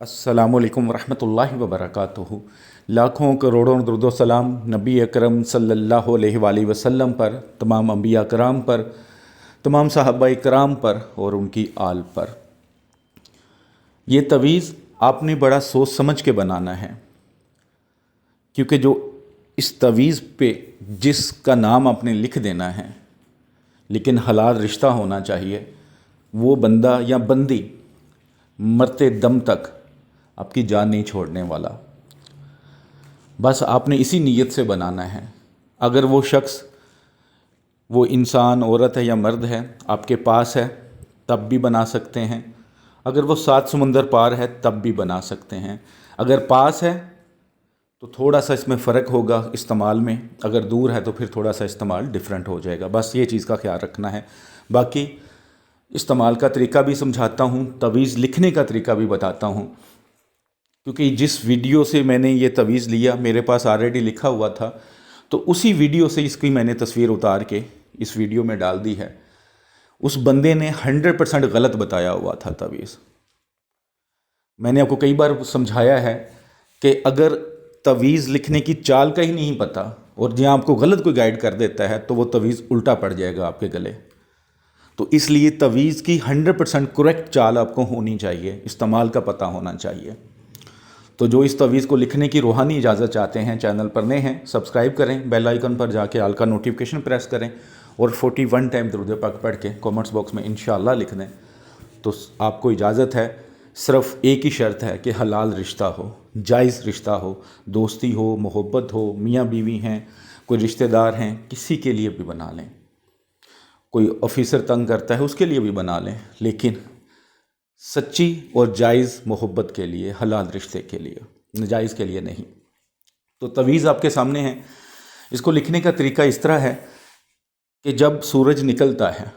अस्सलामु अलैकुम वरहमतुल्लाहि वबरकातुहू। लाखों करोड़ों दरुद सलाम नबी अकरम सल्लल्लाहु अलैहि वसल्लम पर, तमाम अंबिया कराम पर, तमाम सहाबा कराम पर और उनकी आल पर। ये तवीज़ आपने बड़ा सोच समझ के बनाना है, क्योंकि जो इस तवीज़ पे जिसका नाम आपने लिख देना है, लेकिन हलाल रिश्ता होना चाहिए, वो बंदा या बंदी मरते दम तक आपकी जान नहीं छोड़ने वाला। बस आपने इसी नीयत से बनाना है। अगर वो शख्स, वो इंसान, औरत है या मर्द है, आपके पास है तब भी बना सकते हैं। अगर वो 7 समुंदर पार है तब भी बना सकते हैं। अगर पास है तो थोड़ा सा इसमें फ़र्क होगा इस्तेमाल में, अगर दूर है तो फिर थोड़ा सा इस्तेमाल डिफरेंट हो जाएगा। बस ये चीज़ का ख्याल रखना है। बाकी इस्तेमाल का तरीका भी समझाता हूँ, तवीज़ लिखने का तरीका भी बताता हूँ, क्योंकि जिस वीडियो से मैंने ये तवीज़ लिया मेरे पास ऑलरेडी लिखा हुआ था, तो उसी वीडियो से इसकी मैंने तस्वीर उतार के इस वीडियो में डाल दी है। उस बंदे ने 100% गलत बताया हुआ था तवीज़। मैंने आपको कई बार समझाया है कि अगर तवीज़ लिखने की चाल का ही नहीं पता और जहाँ आपको गलत कोई गाइड कर देता है तो वो तवीज़ उल्टा पड़ जाएगा आपके गले। तो इसलिए तवीज़ की 100% करेक्ट चाल आपको होनी चाहिए, इस्तेमाल का पता होना चाहिए। तो जो इस तवीज़ को लिखने की रूहानी इजाज़त चाहते हैं, चैनल पर नए हैं, सब्सक्राइब करें, बेल आइकन पर जाके आल का नोटिफिकेशन प्रेस करें और 41 टाइम दरूद पाक पढ़ के कमेंट्स बॉक्स में इंशाअल्लाह लिख दें। तो आपको इजाज़त है। सिर्फ़ एक ही शर्त है कि हलाल रिश्ता हो, जायज़ रिश्ता हो, दोस्ती हो, मोहब्बत हो, मियाँ बीवी हैं, कोई रिश्तेदार हैं, किसी के लिए भी बना लें। कोई ऑफिसर तंग करता है उसके लिए भी बना लें, लेकिन सच्ची और जायज़ मोहब्बत के लिए, हलाल रिश्ते के लिए, नाजायज़ के लिए नहीं। तो तवीज़ आपके सामने है। इसको लिखने का तरीका इस तरह है कि जब सूरज निकलता है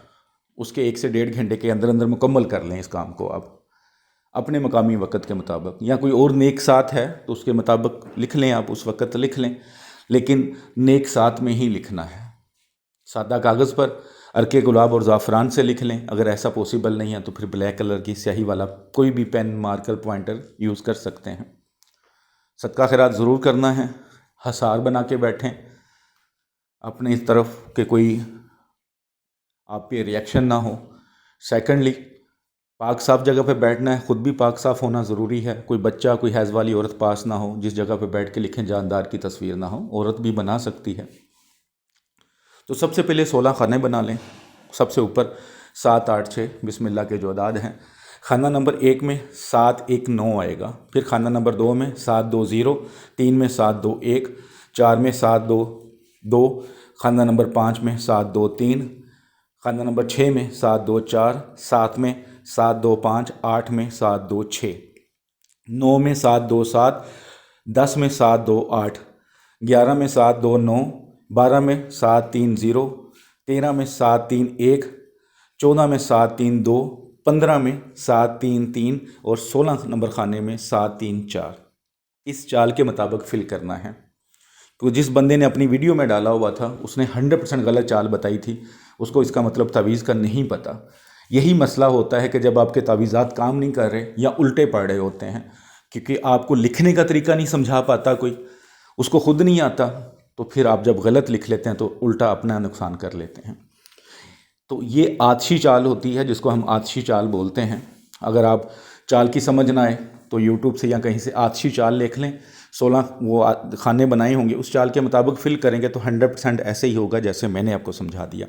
उसके 1 से 1.5 घंटे के अंदर अंदर मुकम्मल कर लें इस काम को आप अपने मकामी वक़्त के मुताबिक, या कोई और नेक साथ है तो उसके मुताबिक लिख लें, आप उस वक़्त लिख लें, लेकिन नेक साथ में ही लिखना है। सादा कागज़ पर अरके गुलाब और ज़ाफ़रान से लिख लें। अगर ऐसा पॉसिबल नहीं है तो फिर ब्लैक कलर की स्याही वाला कोई भी पेन, मार्कर, पॉइंटर यूज़ कर सकते हैं। सदका खैरात ज़रूर करना है। हसार बना के बैठें अपने इस तरफ कि कोई आप पे रिएक्शन ना हो। सेकंडली, पाक साफ़ जगह पे बैठना है, ख़ुद भी पाक साफ़ होना ज़रूरी है। कोई बच्चा, कोई हैज़ वाली औरत पास ना हो जिस जगह पे बैठ के लिखें जानदार की तस्वीर ना हो। औरत भी बना सकती है। तो सबसे पहले 16 खाने बना लें। सबसे ऊपर 7, 8, 6 बिस्मिल्लाह के जो अदाद हैं। खाना नंबर 1 में 7, 1, 9 आएगा। फिर खाना नंबर 2 में 7, 2, 0, 3 में 7, 2, 1, 4 में 7, 2, 2, खाना नंबर 5 में 7, 2, 3, खाना नंबर 6 में 7, 2, 4, 7 में 7, 2, 5, 8 में 7, 2, 6, 9 में 7, 2, 7, 10 में 7, 2, 8, 11 में 7, 2, 9, 12 में 7, 3, 0, 13 में 7, 3, 1, 14 में 7, 3, 2, 15 में 7, 3, 3 और 16 नंबर खाने में 7, 3, 4। इस चाल के मुताबिक फिल करना है। तो जिस बंदे ने अपनी वीडियो में डाला हुआ था उसने 100% गलत चाल बताई थी, उसको इसका मतलब तावीज़ का नहीं पता। यही मसला होता है कि जब आपके तावीज़ात काम नहीं कर रहे या उल्टे पड़ रहे होते हैं, क्योंकि आपको लिखने का तरीका नहीं समझा पाता कोई, उसको खुद नहीं आता, तो फिर आप जब गलत लिख लेते हैं तो उल्टा अपना नुकसान कर लेते हैं। तो ये आतशी चाल होती है जिसको हम आतशी चाल बोलते हैं। अगर आप चाल की समझ ना आए तो यूट्यूब से या कहीं से आतशी चाल लिख लें। 16 वो खाने बनाए होंगे, उस चाल के मुताबिक फिल करेंगे तो 100% ऐसे ही होगा जैसे मैंने आपको समझा दिया।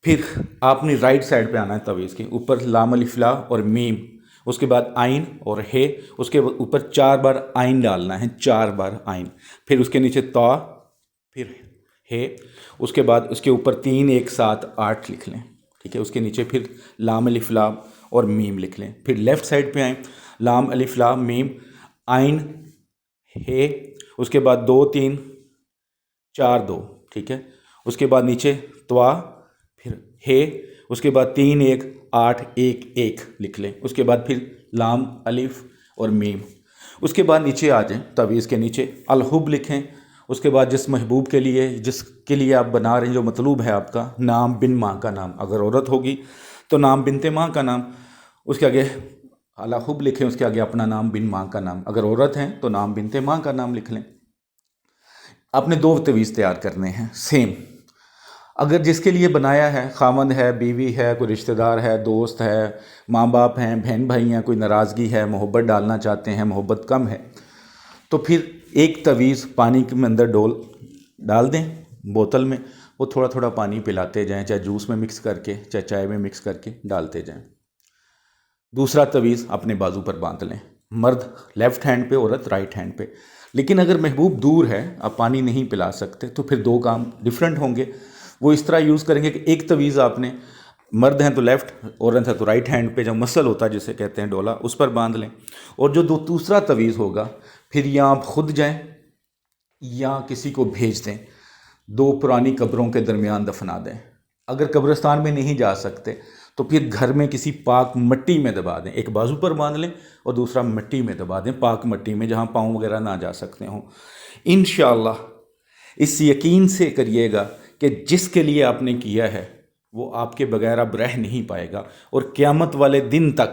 फिर आपने राइट साइड पे आना है तवीज़ के ऊपर लाम अलिफ ला और मीम, उसके बाद आइन और हे, उसके ऊपर 4 बार आइन डालना है, 4 बार आइन, फिर उसके नीचे ता, फिर हे, उसके बाद उसके ऊपर 3, 1, 7, 8 लिख लें। ठीक है, उसके नीचे फिर लाम अलिफ लाम और मीम लिख लें। फिर लेफ़्ट साइड पे आएँ, लाम अलिफ लाम मीम आइन हे, उसके बाद 2, 3, 4, 2। ठीक है, उसके बाद नीचे त्वा, फिर हे, उसके बाद 3, 1, 8, 1, 1 लिख लें। उसके बाद फिर लाम अलिफ और मीम। उसके बाद नीचे आ जाएं, तवीज़ के नीचे अलहुब लिखें। उसके बाद जिस महबूब के लिए, जिसके लिए आप बना रहे हैं, जो मतलूब है आपका, नाम बिन माँ का नाम, अगर औरत होगी तो नाम बिनते माँ का नाम, उसके आगे हाला खुब लिखें, उसके आगे अपना नाम बिन माँ का नाम, अगर औरत हैं तो नाम बिनते माँ का नाम लिख लें। आपने 2 तवीज़ तैयार करने हैं सेम। अगर जिसके लिए बनाया है खामद है, बीवी है, कोई रिश्तेदार है, दोस्त है, माँ बाप हैं, बहन भाई हैं, कोई नाराज़गी है, मोहब्बत डालना चाहते हैं, मोहब्बत कम है, तो फिर एक तवीज़ पानी के अंदर डाल दें बोतल में, वो थोड़ा थोड़ा पानी पिलाते जाएं, चाहे जूस में मिक्स करके चाहे चाय में मिक्स करके डालते जाएं। दूसरा तवीज़ अपने बाजू पर बांध लें, मर्द लेफ़्ट हैंड पे, औरत राइट हैंड पे। लेकिन अगर महबूब दूर है, आप पानी नहीं पिला सकते, तो फिर 2 काम डिफरेंट होंगे। वो इस तरह यूज़ करेंगे कि एक तवीज़ आपने, मर्द हैं तो लेफ़्ट, औरत है तो राइट हैंड पे, जो मसल होता है जिसे कहते हैं डोला, उस पर बांध लें। और जो दूसरा तवीज़ होगा, फिर या आप खुद जाएं या किसी को भेज दें, 2 पुरानी कब्रों के दरमियान दफना दें। अगर कब्रिस्तान में नहीं जा सकते तो फिर घर में किसी पाक मिट्टी में दबा दें, एक बाजू पर बांध लें और दूसरा मिट्टी में दबा दें, पाक मिट्टी में, जहाँ पाँव वगैरह ना जा सकते हों। इंशाअल्लाह इस यकीन से करिएगा कि जिसके लिए आपने किया है वो आपके बगैर अब रह नहीं पाएगा, और क़यामत वाले दिन तक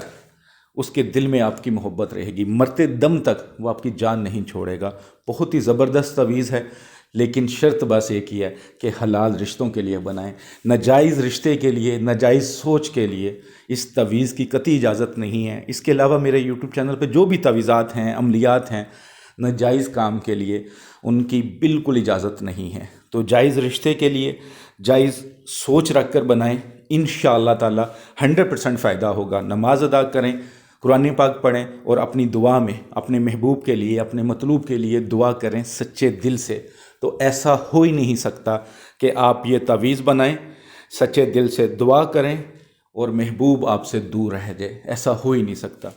उसके दिल में आपकी मोहब्बत रहेगी, मरते दम तक वो आपकी जान नहीं छोड़ेगा। बहुत ही ज़बरदस्त तवीज़ है, लेकिन शर्त बस एक ही है कि हलाल रिश्तों के लिए बनाएं। नाजायज़ रिश्ते के लिए, नाजायज़ सोच के लिए इस तवीज़ की कतई इजाज़त नहीं है। इसके अलावा मेरे यूट्यूब चैनल पर जो भी तवीज़ात हैं, अमलियात हैं नाजायज़ काम के लिए, उनकी बिल्कुल इजाज़त नहीं है। तो जायज़ रिश्ते के लिए जायज़ सोच रख कर बनाएं, इंशाअल्लाह ताला 100% फ़ायदा होगा। नमाज अदा करें, कुरान पाक पढ़ें और अपनी दुआ में अपने महबूब के लिए, अपने मतलूब के लिए दुआ करें सच्चे दिल से। तो ऐसा हो ही नहीं सकता कि आप ये तवीज़ बनाएं, सच्चे दिल से दुआ करें और महबूब आपसे दूर रह जाए, ऐसा हो ही नहीं सकता।